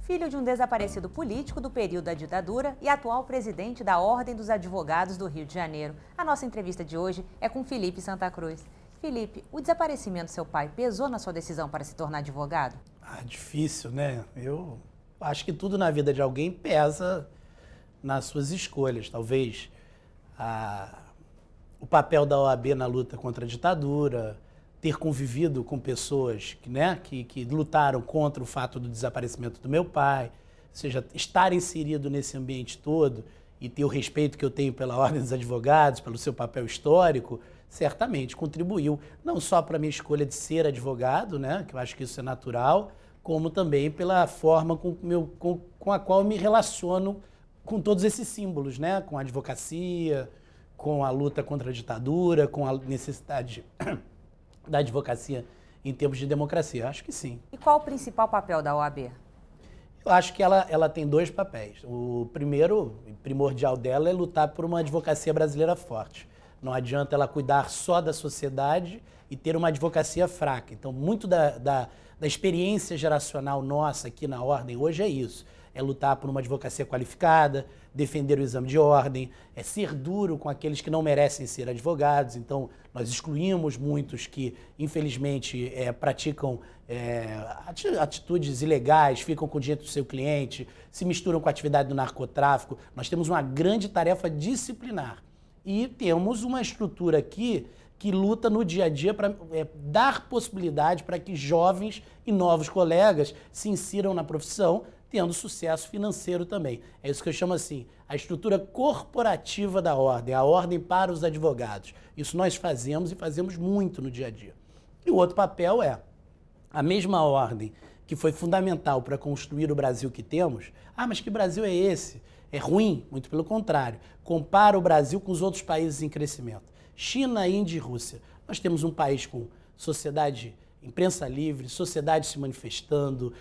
filho de um desaparecido político do período da ditadura e atual presidente da Ordem dos Advogados do Rio de Janeiro. A nossa entrevista de hoje é com Felipe Santa Cruz. Felipe, o desaparecimento do seu pai pesou na sua decisão para se tornar advogado? Difícil, né? Eu acho que tudo na vida de alguém pesa nas suas escolhas. Talvez o papel da OAB na luta contra a ditadura, ter convivido com pessoas que lutaram contra o fato do desaparecimento do meu pai, ou seja, estar inserido nesse ambiente todo e ter o respeito que eu tenho pela Ordem dos Advogados, pelo seu papel histórico, certamente contribuiu não só para a minha escolha de ser advogado, né, que eu acho que isso é natural, como também pela forma com a qual eu me relaciono com todos esses símbolos, né, com a advocacia, com a luta contra a ditadura, com a necessidade da advocacia em tempos de democracia. Acho que sim. E qual o principal papel da OAB? Eu acho que ela tem dois papéis. O primeiro, primordial dela, é lutar por uma advocacia brasileira forte. Não adianta ela cuidar só da sociedade e ter uma advocacia fraca. Então, muito da experiência geracional nossa aqui na Ordem hoje é isso. É lutar por uma advocacia qualificada, defender o exame de ordem, é ser duro com aqueles que não merecem ser advogados. Então, nós excluímos muitos que, infelizmente, praticam atitudes ilegais, ficam com o dinheiro do seu cliente, se misturam com a atividade do narcotráfico. Nós temos uma grande tarefa disciplinar. E temos uma estrutura aqui que luta no dia a dia para dar possibilidade para que jovens e novos colegas se insiram na profissão, tendo sucesso financeiro também. É isso que eu chamo assim, a estrutura corporativa da Ordem, a Ordem para os advogados. Isso nós fazemos e fazemos muito no dia a dia. E o outro papel é a mesma Ordem que foi fundamental para construir o Brasil que temos. Mas que Brasil é esse? É ruim? Muito pelo contrário. Compara o Brasil com os outros países em crescimento. China, Índia e Rússia. Nós temos um país com sociedade, imprensa livre, sociedade se manifestando,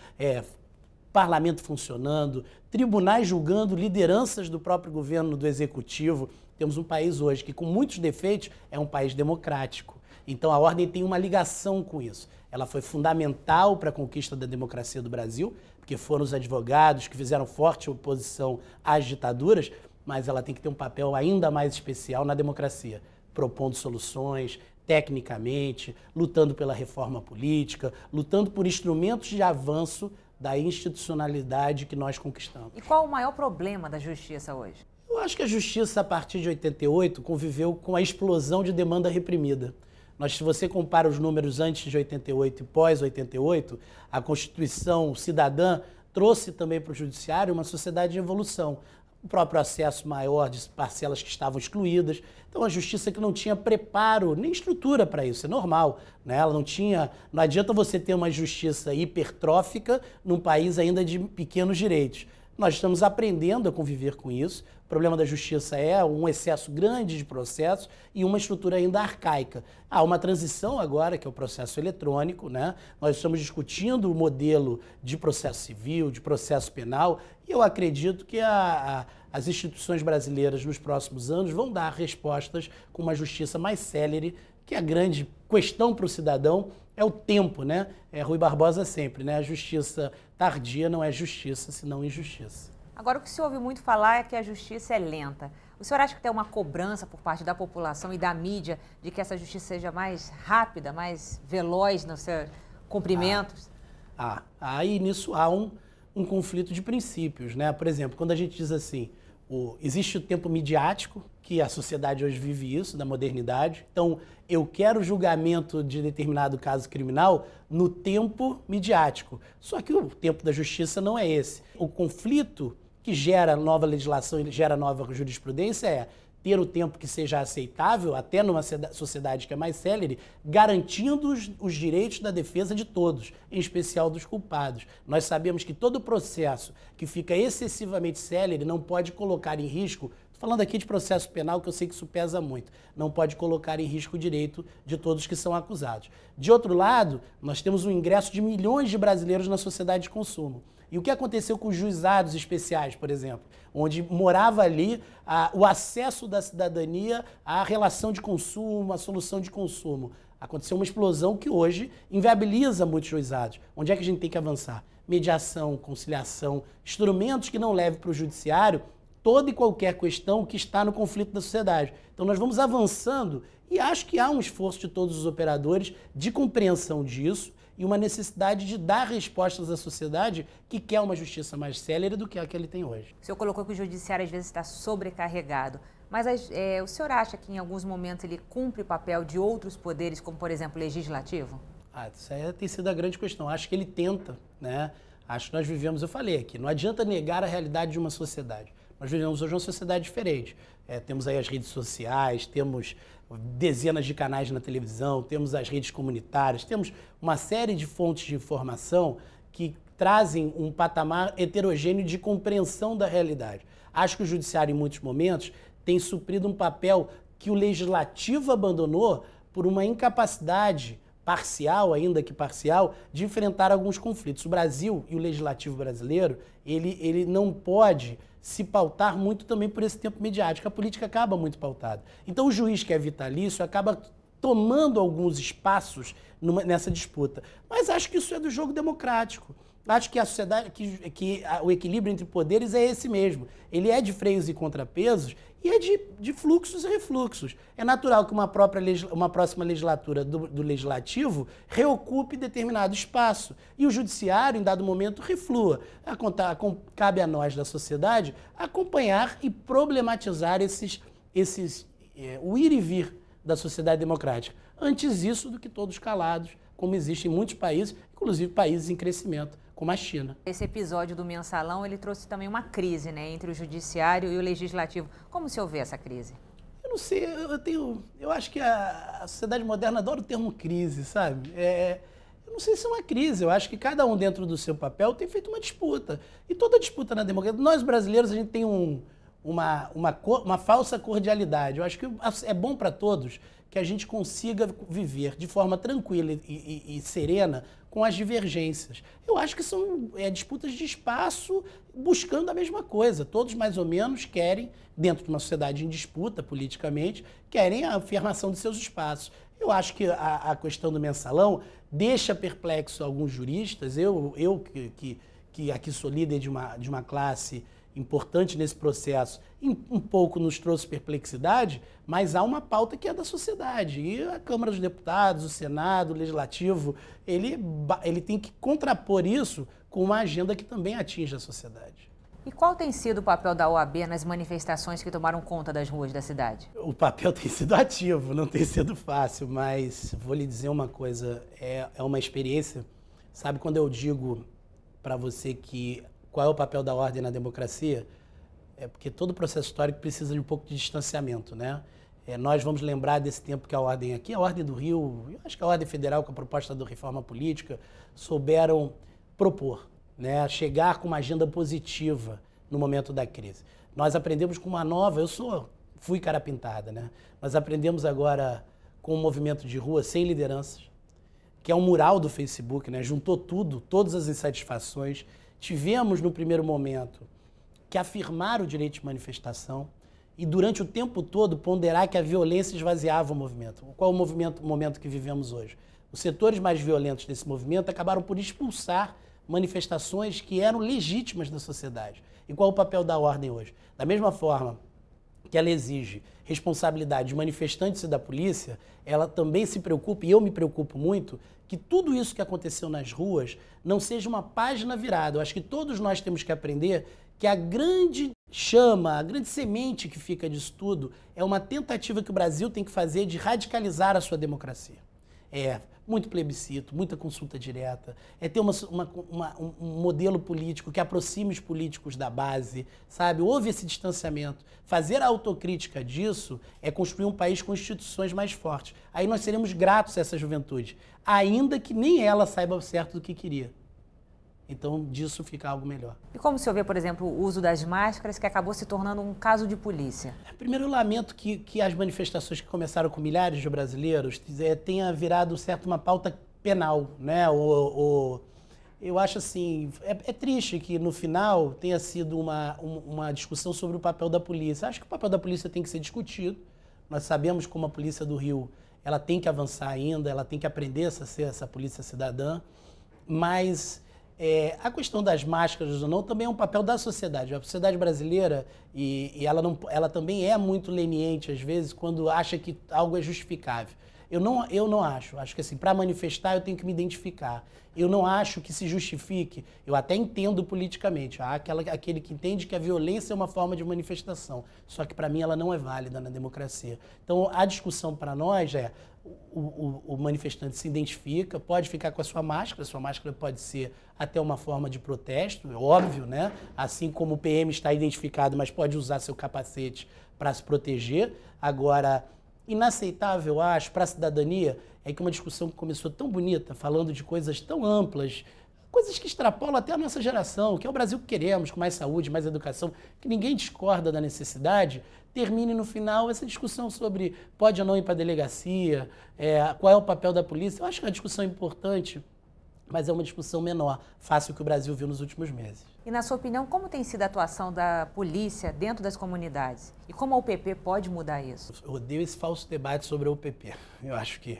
parlamento funcionando, tribunais julgando lideranças do próprio governo, do executivo. Temos um país hoje que, com muitos defeitos, é um país democrático. Então, a Ordem tem uma ligação com isso. Ela foi fundamental para a conquista da democracia do Brasil, porque foram os advogados que fizeram forte oposição às ditaduras, mas ela tem que ter um papel ainda mais especial na democracia, propondo soluções, tecnicamente, lutando pela reforma política, lutando por instrumentos de avanço da institucionalidade que nós conquistamos. E qual o maior problema da justiça hoje? Eu acho que a justiça, a partir de 88, conviveu com a explosão de demanda reprimida. Se você compara os números antes de 88 e pós-88, a Constituição Cidadã trouxe também para o Judiciário uma sociedade de evolução. O próprio acesso maior de parcelas que estavam excluídas. Então, a justiça que não tinha preparo, nem estrutura para isso, é normal, né? Ela não tinha. Não adianta você ter uma justiça hipertrófica num país ainda de pequenos direitos. Nós estamos aprendendo a conviver com isso. O problema da justiça é um excesso grande de processos e uma estrutura ainda arcaica. Há uma transição agora, que é o processo eletrônico, né? Nós estamos discutindo o modelo de processo civil, de processo penal, e eu acredito que as instituições brasileiras nos próximos anos vão dar respostas com uma justiça mais célere, que a grande questão para o cidadão é o tempo, né? Rui Barbosa sempre, né? A justiça tardia não é justiça, senão injustiça. Agora, o que se ouve muito falar é que a justiça é lenta. O senhor acha que tem uma cobrança por parte da população e da mídia de que essa justiça seja mais rápida, mais veloz nos seus cumprimentos? Aí nisso há um conflito de princípios, né? Por exemplo, quando a gente diz assim, existe o tempo midiático, que a sociedade hoje vive isso, da modernidade. Então, eu quero julgamento de determinado caso criminal no tempo midiático. Só que o tempo da justiça não é esse. O conflito que gera nova legislação e gera nova jurisprudência é ter o tempo que seja aceitável, até numa sociedade que é mais célere, garantindo os direitos da defesa de todos, em especial dos culpados. Nós sabemos que todo processo que fica excessivamente célere não pode colocar em risco, falando aqui de processo penal, que eu sei que isso pesa muito, não pode colocar em risco o direito de todos que são acusados. De outro lado, nós temos o ingresso de milhões de brasileiros na sociedade de consumo. E o que aconteceu com os juizados especiais, por exemplo, onde morava ali o acesso da cidadania à relação de consumo, à solução de consumo. Aconteceu uma explosão que hoje inviabiliza muitos juizados. Onde é que a gente tem que avançar? Mediação, conciliação, instrumentos que não levem para o judiciário toda e qualquer questão que está no conflito da sociedade. Então nós vamos avançando e acho que há um esforço de todos os operadores de compreensão disso e uma necessidade de dar respostas à sociedade que quer uma justiça mais célere do que a que ele tem hoje. O senhor colocou que o judiciário às vezes está sobrecarregado, mas o senhor acha que em alguns momentos ele cumpre o papel de outros poderes, como por exemplo o legislativo? Isso aí tem sido a grande questão. Acho que ele tenta, né? Acho que nós vivemos, eu falei aqui, não adianta negar a realidade de uma sociedade. Nós vivemos hoje uma sociedade diferente. Temos aí as redes sociais, temos dezenas de canais na televisão, temos as redes comunitárias, temos uma série de fontes de informação que trazem um patamar heterogêneo de compreensão da realidade. Acho que o judiciário, em muitos momentos, tem suprido um papel que o legislativo abandonou por uma incapacidade parcial, ainda que parcial, de enfrentar alguns conflitos. O Brasil e o legislativo brasileiro, ele não pode se pautar muito também por esse tempo mediático. A política acaba muito pautada. Então o juiz que é vitalício acaba tomando alguns espaços nessa disputa. Mas acho que isso é do jogo democrático. Acho que a sociedade, o equilíbrio entre poderes é esse mesmo. Ele é de freios e contrapesos e é de fluxos e refluxos. É natural que uma próxima legislatura do legislativo reocupe determinado espaço e o judiciário, em dado momento, reflua. Cabe a nós, da sociedade, acompanhar e problematizar o ir e vir da sociedade democrática. Antes isso do que todos calados, como existe em muitos países, inclusive países em crescimento, como a China. Esse episódio do Mensalão, ele trouxe também uma crise, né, entre o judiciário e o legislativo. Como o senhor vê essa crise? Eu não sei, eu acho que a sociedade moderna adora o termo crise, sabe? Eu não sei se é uma crise, eu acho que cada um dentro do seu papel tem feito uma disputa. E toda disputa na democracia, nós brasileiros, a gente tem uma falsa cordialidade. Eu acho que é bom para todos que a gente consiga viver de forma tranquila e serena com as divergências. Eu acho que são disputas de espaço buscando a mesma coisa. Todos mais ou menos querem, dentro de uma sociedade em disputa politicamente, querem a afirmação de seus espaços. Eu acho que a questão do mensalão deixa perplexo alguns juristas. Eu que aqui sou líder de uma classe importante nesse processo, um pouco nos trouxe perplexidade, mas há uma pauta que é da sociedade. E a Câmara dos Deputados, o Senado, o Legislativo, ele tem que contrapor isso com uma agenda que também atinge a sociedade. E qual tem sido o papel da OAB nas manifestações que tomaram conta das ruas da cidade? O papel tem sido ativo, não tem sido fácil, mas vou lhe dizer uma coisa, é uma experiência. Sabe quando eu digo para você que qual é o papel da ordem na democracia? É porque todo processo histórico precisa de um pouco de distanciamento, né? Nós vamos lembrar desse tempo que a ordem aqui, a ordem do Rio, eu acho que a ordem federal com a proposta da reforma política, souberam propor, né? Chegar com uma agenda positiva no momento da crise. Nós aprendemos com uma nova, fui cara pintada, né? Nós aprendemos agora com um movimento de rua sem lideranças, que é um mural do Facebook, né? Juntou tudo, todas as insatisfações. Tivemos, no primeiro momento, que afirmar o direito de manifestação e, durante o tempo todo, ponderar que a violência esvaziava o movimento. Qual é o momento que vivemos hoje? Os setores mais violentos desse movimento acabaram por expulsar manifestações que eram legítimas da sociedade. E qual é o papel da ordem hoje? Da mesma forma que ela exige responsabilidade dos manifestantes e da polícia, ela também se preocupa, e eu me preocupo muito, que tudo isso que aconteceu nas ruas não seja uma página virada. Eu acho que todos nós temos que aprender que a grande chama, a grande semente que fica disso tudo é uma tentativa que o Brasil tem que fazer de radicalizar a sua democracia. Muito plebiscito, muita consulta direta, ter um modelo político que aproxime os políticos da base, sabe? Houve esse distanciamento. Fazer a autocrítica disso é construir um país com instituições mais fortes. Aí nós seremos gratos a essa juventude, ainda que nem ela saiba certo do que queria. Então, disso fica algo melhor. E como o senhor vê, por exemplo, o uso das máscaras, que acabou se tornando um caso de polícia? Primeiro, eu lamento que as manifestações que começaram com milhares de brasileiros tenha virado uma pauta penal, né? Eu acho assim, é triste que no final tenha sido uma discussão sobre o papel da polícia. Acho que o papel da polícia tem que ser discutido. Nós sabemos como a polícia do Rio ela tem que avançar ainda, ela tem que aprender a ser essa polícia cidadã, mas a questão das máscaras ou não também é um papel da sociedade. A sociedade brasileira, e ela também é muito leniente, às vezes, quando acha que algo é justificável. Eu não acho. Acho que assim, para manifestar eu tenho que me identificar. Eu não acho que se justifique. Eu até entendo politicamente. Há aquele que entende que a violência é uma forma de manifestação. Só que para mim ela não é válida na democracia. Então a discussão para nós é o manifestante se identifica, pode ficar com a sua máscara pode ser até uma forma de protesto, é óbvio, né? Assim como o PM está identificado, mas pode usar seu capacete para se proteger. Agora, inaceitável, acho, para a cidadania, é que uma discussão que começou tão bonita, falando de coisas tão amplas, coisas que extrapolam até a nossa geração, que é o Brasil que queremos, com mais saúde, mais educação, que ninguém discorda da necessidade, termine no final essa discussão sobre pode ou não ir para a delegacia, qual é o papel da polícia. Eu acho que é uma discussão importante, mas é uma discussão menor, face ao que o Brasil viu nos últimos meses. E na sua opinião, como tem sido a atuação da polícia dentro das comunidades? E como a UPP pode mudar isso? Eu odeio esse falso debate sobre a UPP. Eu acho que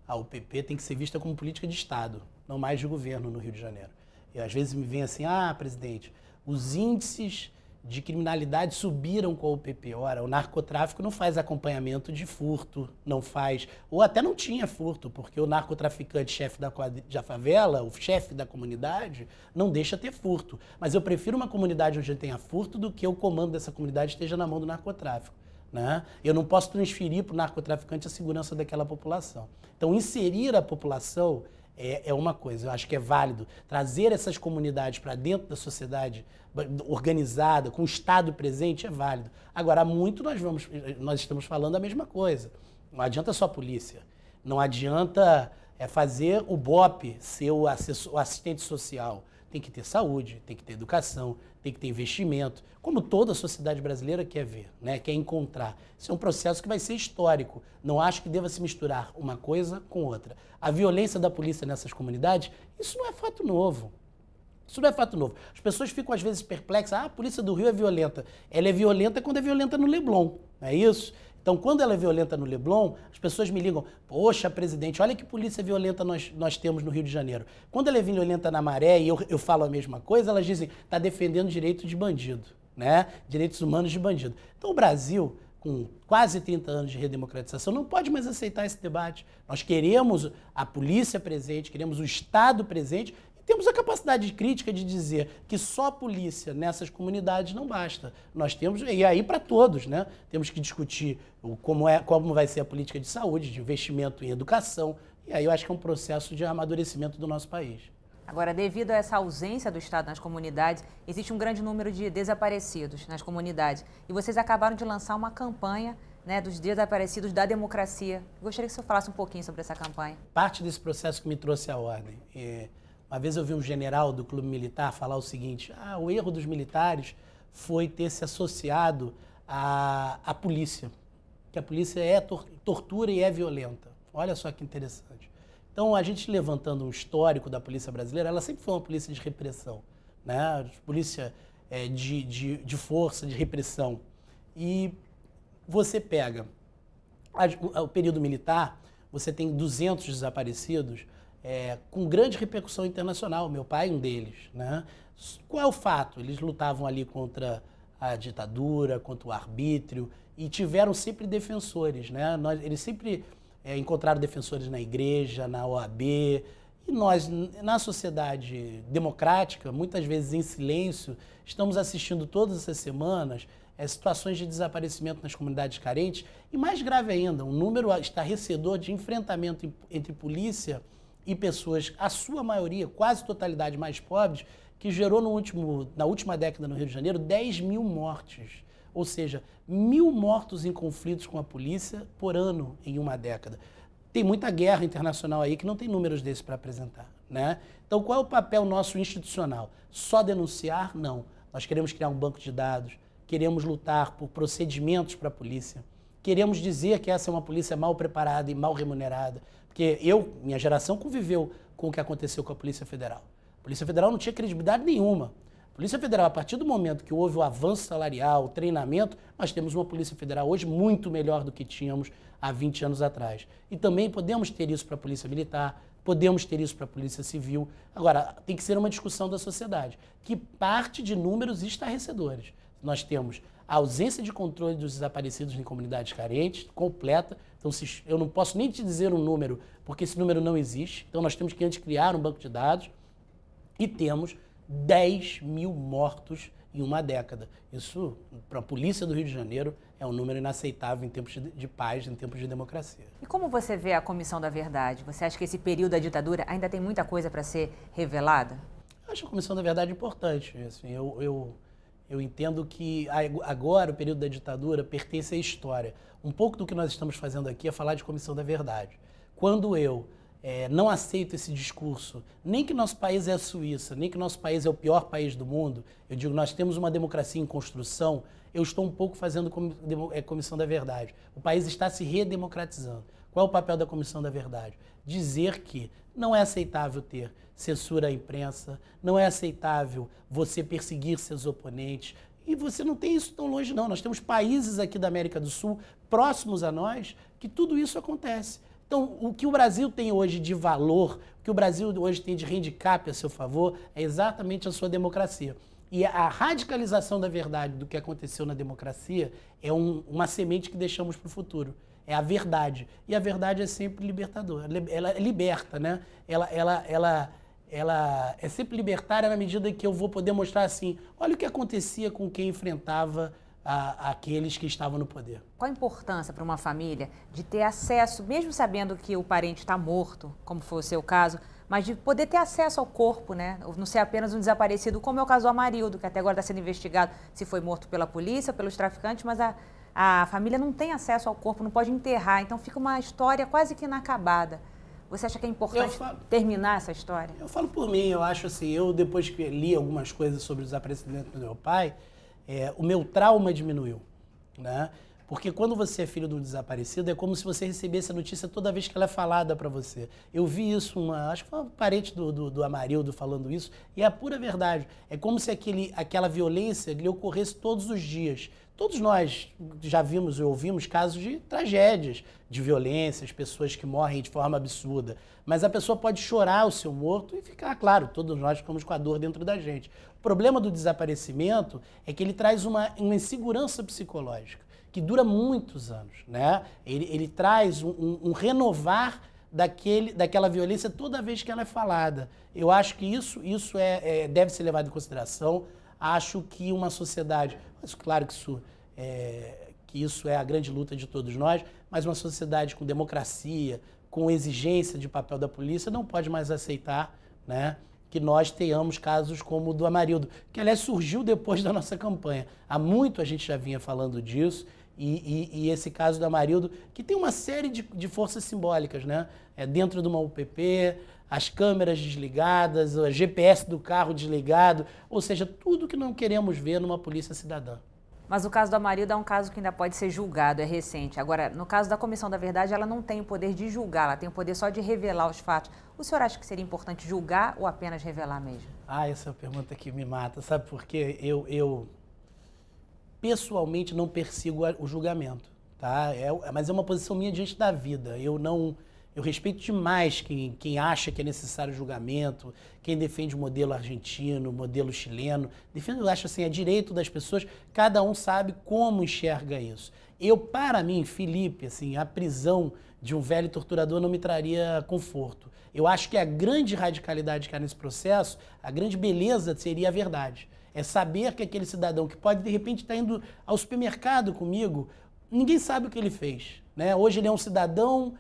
a UPP tem que ser vista como política de Estado, não mais de governo no Rio de Janeiro. E às vezes me vem assim, presidente, os índices de criminalidade subiram com a UPP. Ora, o narcotráfico não faz acompanhamento de furto, não faz, ou até não tinha furto, porque o narcotraficante chefe da favela, o chefe da comunidade, não deixa ter furto. Mas eu prefiro uma comunidade onde tenha furto do que o comando dessa comunidade esteja na mão do narcotráfico, né? Eu não posso transferir para o narcotraficante a segurança daquela população. Então, inserir a população é uma coisa, eu acho que é válido. Trazer essas comunidades para dentro da sociedade organizada, com o Estado presente, é válido. Agora, muito nós estamos falando a mesma coisa. Não adianta só a polícia. Não adianta fazer o BOP ser o assistente social. Tem que ter saúde, tem que ter educação, tem que ter investimento, como toda a sociedade brasileira quer ver, né? Quer encontrar. Isso é um processo que vai ser histórico. Não acho que deva se misturar uma coisa com outra. A violência da polícia nessas comunidades, isso não é fato novo. Isso não é fato novo. As pessoas ficam às vezes perplexas. A polícia do Rio é violenta. Ela é violenta quando é violenta no Leblon, não é isso? Então, quando ela é violenta no Leblon, as pessoas me ligam, poxa, presidente, olha que polícia violenta nós temos no Rio de Janeiro. Quando ela é violenta na Maré e eu falo a mesma coisa, elas dizem, está defendendo direito de bandido, né? Direitos humanos de bandido. Então, o Brasil, com quase 30 anos de redemocratização, não pode mais aceitar esse debate. Nós queremos a polícia presente, queremos o Estado presente, temos a capacidade crítica de dizer que só a polícia nessas comunidades não basta. Nós temos, e aí para todos, né? Temos que discutir como vai ser a política de saúde, de investimento em educação, e aí eu acho que é um processo de amadurecimento do nosso país. Agora, devido a essa ausência do Estado nas comunidades, existe um grande número de desaparecidos nas comunidades. E vocês acabaram de lançar uma campanha, né, dos desaparecidos da democracia. Gostaria que o senhor falasse um pouquinho sobre essa campanha. Parte desse processo que me trouxe à ordem. Uma vez eu vi um general do clube militar falar o seguinte, o erro dos militares foi ter se associado à polícia, que a polícia tortura e é violenta. Olha só que interessante. Então, a gente levantando um histórico da polícia brasileira, ela sempre foi uma polícia de repressão, né? Polícia de força, de repressão. E você pega o período militar, você tem 200 desaparecidos, com grande repercussão internacional. Meu pai é um deles, né? Qual é o fato? Eles lutavam ali contra a ditadura, contra o arbítrio e tiveram sempre defensores, né? Eles sempre encontraram defensores na igreja, na OAB, e nós, na sociedade democrática, muitas vezes em silêncio, estamos assistindo todas essas semanas situações de desaparecimento nas comunidades carentes e, mais grave ainda, um número estarrecedor de enfrentamento entre polícia e pessoas, a sua maioria, quase totalidade mais pobres, que gerou na última década no Rio de Janeiro 10 mil mortes. Ou seja, 1.000 mortos em conflitos com a polícia por ano em uma década. Tem muita guerra internacional aí que não tem números desses para apresentar, né? Então, qual é o papel nosso institucional? Só denunciar? Não. Nós queremos criar um banco de dados, queremos lutar por procedimentos para a polícia, queremos dizer que essa é uma polícia mal preparada e mal remunerada, porque minha geração conviveu com o que aconteceu com a Polícia Federal. A Polícia Federal não tinha credibilidade nenhuma. Polícia Federal, a partir do momento que houve o avanço salarial, o treinamento, nós temos uma Polícia Federal hoje muito melhor do que tínhamos há 20 anos atrás. E também podemos ter isso para a Polícia Militar, podemos ter isso para a Polícia Civil. Agora, tem que ser uma discussão da sociedade, que parte de números estarrecedores. Nós temos a ausência de controle dos desaparecidos em comunidades carentes, completa. Então, eu não posso nem te dizer um número, porque esse número não existe. Então, nós temos que antes criar um banco de dados e temos 10 mil mortos em uma década. Isso, para a polícia do Rio de Janeiro, é um número inaceitável em tempos de paz, em tempos de democracia. E como você vê a Comissão da Verdade? Você acha que esse período da ditadura ainda tem muita coisa para ser revelada? Eu acho a Comissão da Verdade importante. Assim, eu entendo que agora o período da ditadura pertence à história. Um pouco do que nós estamos fazendo aqui é falar de Comissão da Verdade. Quando eu não aceito esse discurso, nem que nosso país é a Suíça, nem que nosso país é o pior país do mundo, eu digo, nós temos uma democracia em construção, eu estou um pouco fazendo Comissão da Verdade. O país está se redemocratizando. Qual é o papel da Comissão da Verdade? Dizer que não é aceitável ter censura à imprensa, não é aceitável você perseguir seus oponentes, e você não tem isso tão longe não. Nós temos países aqui da América do Sul, próximos a nós, que tudo isso acontece. Então, o que o Brasil tem hoje de valor, o que o Brasil hoje tem de handicap a seu favor, é exatamente a sua democracia. E a radicalização da verdade do que aconteceu na democracia é uma semente que deixamos para o futuro. É a verdade. E a verdade é sempre libertadora. Ela liberta, né? Ela é sempre libertária na medida que eu vou poder mostrar assim, olha o que acontecia com quem enfrentava aqueles que estavam no poder. Qual a importância para uma família de ter acesso, mesmo sabendo que o parente está morto, como foi o seu caso, mas de poder ter acesso ao corpo, né? Não ser apenas um desaparecido, como é o caso do Amarildo, que até agora está sendo investigado se foi morto pela polícia, pelos traficantes, mas a família não tem acesso ao corpo, não pode enterrar, então fica uma história quase que inacabada. Você acha que é importante terminar essa história? Eu falo por mim, eu acho assim, eu depois que li algumas coisas sobre o desaparecimento do meu pai, o meu trauma diminuiu, né? Porque quando você é filho de um desaparecido, é como se você recebesse a notícia toda vez que ela é falada para você. Eu vi isso, acho que foi um parente do Amarildo falando isso, e é a pura verdade. É como se aquela violência lhe ocorresse todos os dias. Todos nós já vimos e ouvimos casos de tragédias, de violências, pessoas que morrem de forma absurda. Mas a pessoa pode chorar o seu morto e ficar, claro, todos nós ficamos com a dor dentro da gente. O problema do desaparecimento é que ele traz uma insegurança psicológica, que dura muitos anos, né? Ele traz um renovar daquela violência toda vez que ela é falada. Eu acho que isso deve ser levado em consideração. Acho que uma sociedade, mas claro que isso é a grande luta de todos nós, mas uma sociedade com democracia, com exigência de papel da polícia, não pode mais aceitar, né, que nós tenhamos casos como o do Amarildo, que aliás surgiu depois da nossa campanha. Há muito a gente já vinha falando disso, e esse caso do Amarildo, que tem uma série de forças simbólicas, né? Dentro de uma UPP, as câmeras desligadas, o GPS do carro desligado, ou seja, tudo que não queremos ver numa polícia cidadã. Mas o caso do Amarildo é um caso que ainda pode ser julgado, é recente. Agora, no caso da Comissão da Verdade, ela não tem o poder de julgar, ela tem o poder só de revelar os fatos. O senhor acha que seria importante julgar ou apenas revelar mesmo? Essa é uma pergunta que me mata, sabe por quê? Eu pessoalmente não persigo o julgamento, tá? Mas é uma posição minha diante da vida. Eu respeito demais quem acha que é necessário julgamento, quem defende o modelo argentino, o modelo chileno. Eu acho assim, é direito das pessoas, cada um sabe como enxerga isso. Para mim, Felipe, assim, a prisão de um velho torturador não me traria conforto. Eu acho que a grande radicalidade que há nesse processo, a grande beleza seria a verdade. É saber que aquele cidadão que pode, de repente, estar indo ao supermercado comigo, ninguém sabe o que ele fez, né? Hoje ele é um cidadão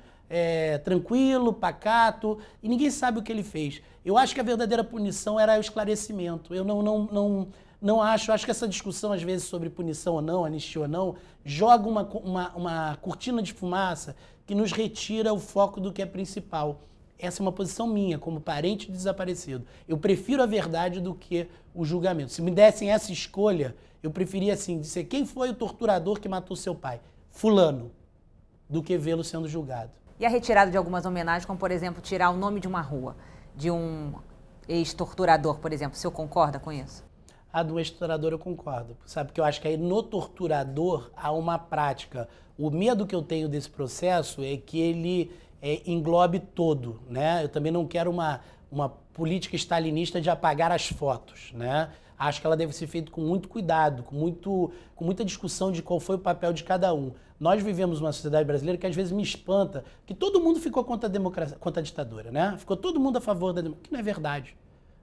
tranquilo, pacato, e ninguém sabe o que ele fez. Eu acho que a verdadeira punição era o esclarecimento. Eu não acho que essa discussão, às vezes, sobre punição ou não, anistia ou não, joga uma cortina de fumaça que nos retira o foco do que é principal. Essa é uma posição minha, como parente de desaparecido. Eu prefiro a verdade do que o julgamento. Se me dessem essa escolha, eu preferia, assim, dizer quem foi o torturador que matou seu pai? Fulano, do que vê-lo sendo julgado. E a retirada de algumas homenagens, como, por exemplo, tirar o nome de uma rua, de um ex-torturador, por exemplo, o senhor concorda com isso? A do ex-torturador eu concordo, sabe? Porque eu acho que aí no torturador há uma prática. O medo que eu tenho desse processo é que ele englobe todo, né? Eu também não quero uma política stalinista de apagar as fotos, né? Acho que ela deve ser feita com muito cuidado, com muita discussão de qual foi o papel de cada um. Nós vivemos uma sociedade brasileira que às vezes me espanta, que todo mundo ficou contra a democracia, contra a ditadura, né? Ficou todo mundo a favor da democracia, que não é verdade.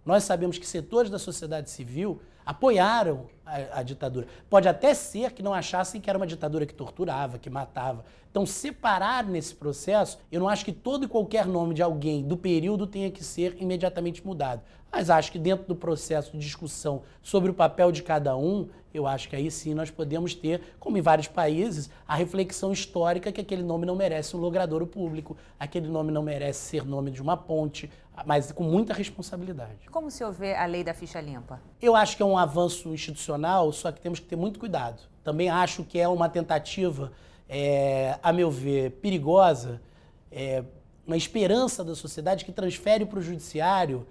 Nós sabemos que setores da sociedade civil apoiaram a ditadura. Pode até ser que não achassem que era uma ditadura que torturava, que matava. Então, separar nesse processo, eu não acho que todo e qualquer nome de alguém do período tenha que ser imediatamente mudado. Mas acho que dentro do processo de discussão sobre o papel de cada um, eu acho que aí sim nós podemos ter, como em vários países, a reflexão histórica que aquele nome não merece um logradouro público, aquele nome não merece ser nome de uma ponte, mas com muita responsabilidade. Como o senhor vê a lei da ficha limpa? Eu acho que é um avanço institucional, só que temos que ter muito cuidado. Também acho que é uma tentativa, a meu ver, perigosa, uma esperança da sociedade que transfere para o judiciário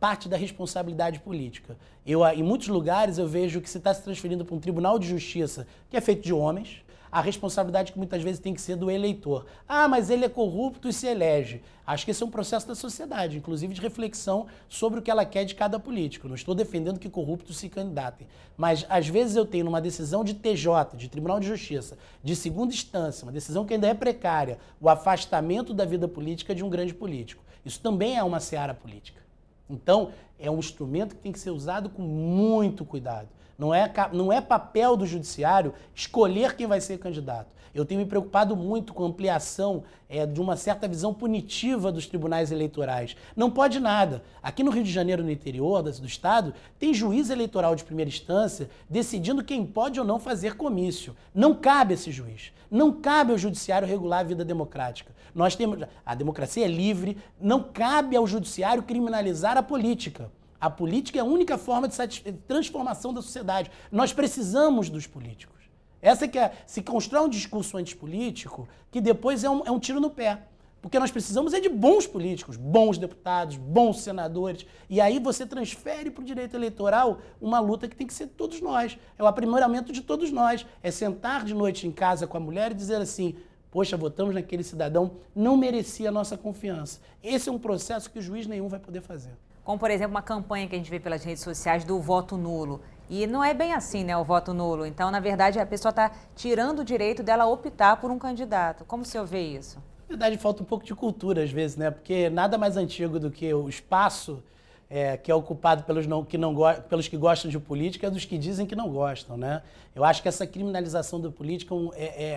parte da responsabilidade política. Em muitos lugares eu vejo que se está se transferindo para um tribunal de justiça que é feito de homens, a responsabilidade que muitas vezes tem que ser do eleitor. Ah, mas ele é corrupto e se elege. Acho que esse é um processo da sociedade, inclusive de reflexão sobre o que ela quer de cada político. Não estou defendendo que corruptos se candidatem, mas às vezes eu tenho numa decisão de TJ, de Tribunal de Justiça, de segunda instância, uma decisão que ainda é precária, o afastamento da vida política de um grande político. Isso também é uma seara política. Então, é um instrumento que tem que ser usado com muito cuidado. Não é papel do judiciário escolher quem vai ser candidato. Eu tenho me preocupado muito com a ampliação de uma certa visão punitiva dos tribunais eleitorais. Não pode nada. Aqui no Rio de Janeiro, no interior do estado, tem juiz eleitoral de primeira instância decidindo quem pode ou não fazer comício. Não cabe esse juiz. Não cabe ao judiciário regular a vida democrática. A democracia é livre, não cabe ao judiciário criminalizar a política. A política é a única forma de transformação da sociedade. Nós precisamos dos políticos. Essa que se constrói um discurso antipolítico que depois é um tiro no pé. Porque nós precisamos de bons políticos, bons deputados, bons senadores. E aí você transfere para o direito eleitoral uma luta que tem que ser de todos nós. É o aprimoramento de todos nós. É sentar de noite em casa com a mulher e dizer assim: poxa, votamos naquele cidadão, não merecia a nossa confiança. Esse é um processo que juiz nenhum vai poder fazer. Como, por exemplo, uma campanha que a gente vê pelas redes sociais do voto nulo. E não é bem assim, né, o voto nulo. Então, na verdade, a pessoa está tirando o direito dela optar por um candidato. Como o senhor vê isso? Na verdade, falta um pouco de cultura, às vezes, né? Porque nada mais antigo do que o espaço que é ocupado pelos que gostam de política é dos que dizem que não gostam, né? Eu acho que essa criminalização da política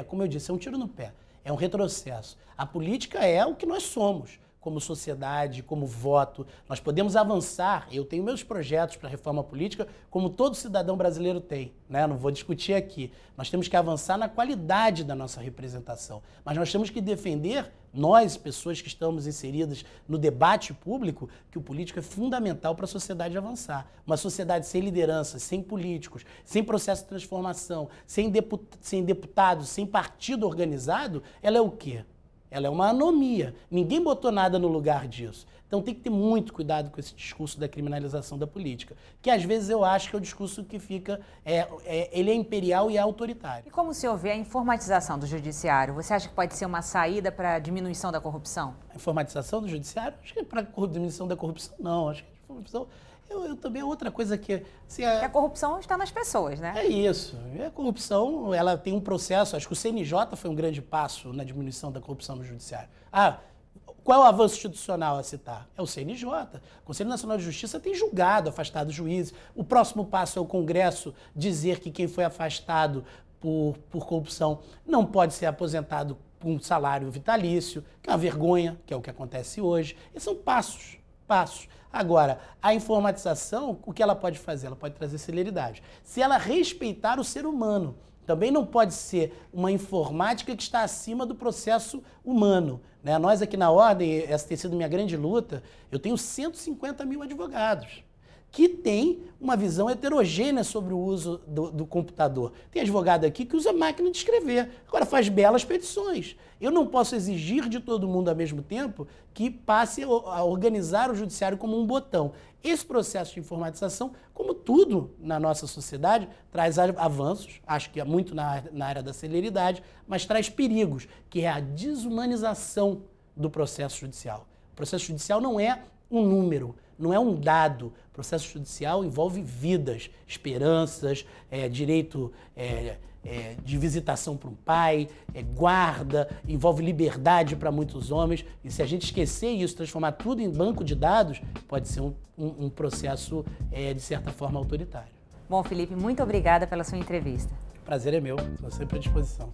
como eu disse, é um tiro no pé, é um retrocesso. A política é o que nós somos. Como sociedade, como voto, nós podemos avançar. Eu tenho meus projetos para a reforma política, como todo cidadão brasileiro tem, né? Não vou discutir aqui. Nós temos que avançar na qualidade da nossa representação, mas nós temos que defender, nós, pessoas que estamos inseridas no debate público, que o político é fundamental para a sociedade avançar. Uma sociedade sem liderança, sem políticos, sem processo de transformação, sem deputados, sem partido organizado, ela é o quê? Ela é uma anomia. Ninguém botou nada no lugar disso. Então tem que ter muito cuidado com esse discurso da criminalização da política, que às vezes eu acho que é o discurso que fica, ele é imperial e é autoritário. E como o senhor vê a informatização do judiciário? Você acha que pode ser uma saída para a diminuição da corrupção? A informatização do judiciário? Acho que para a diminuição da corrupção, não. Acho que a corrupção... Eu também é outra coisa que... Assim, a corrupção está nas pessoas, né? É isso. A corrupção, ela tem um processo... Acho que o CNJ foi um grande passo na diminuição da corrupção no judiciário. Qual é o avanço institucional a citar? É o CNJ. O Conselho Nacional de Justiça tem julgado, afastado juízes. O próximo passo é o Congresso dizer que quem foi afastado por corrupção não pode ser aposentado com um salário vitalício, que é uma vergonha, que é o que acontece hoje. Esses são passos. Agora, a informatização, o que ela pode fazer? Ela pode trazer celeridade. Se ela respeitar o ser humano, também não pode ser uma informática que está acima do processo humano, né? Nós aqui na Ordem, essa tem sido minha grande luta, eu tenho 150 mil advogados. que tem uma visão heterogênea sobre o uso do computador. Tem advogado aqui que usa máquina de escrever, agora faz belas petições. Eu não posso exigir de todo mundo ao mesmo tempo que passe a organizar o judiciário como um botão. Esse processo de informatização, como tudo na nossa sociedade, traz avanços, acho que é muito na área da celeridade, mas traz perigos, que é a desumanização do processo judicial. O processo judicial não é um número, não é um dado. O processo judicial envolve vidas, esperanças, direito de visitação para um pai, guarda, envolve liberdade para muitos homens. E se a gente esquecer isso, transformar tudo em banco de dados, pode ser um processo, de certa forma, autoritário. Bom, Felipe, muito obrigada pela sua entrevista. Prazer é meu, estou sempre à disposição.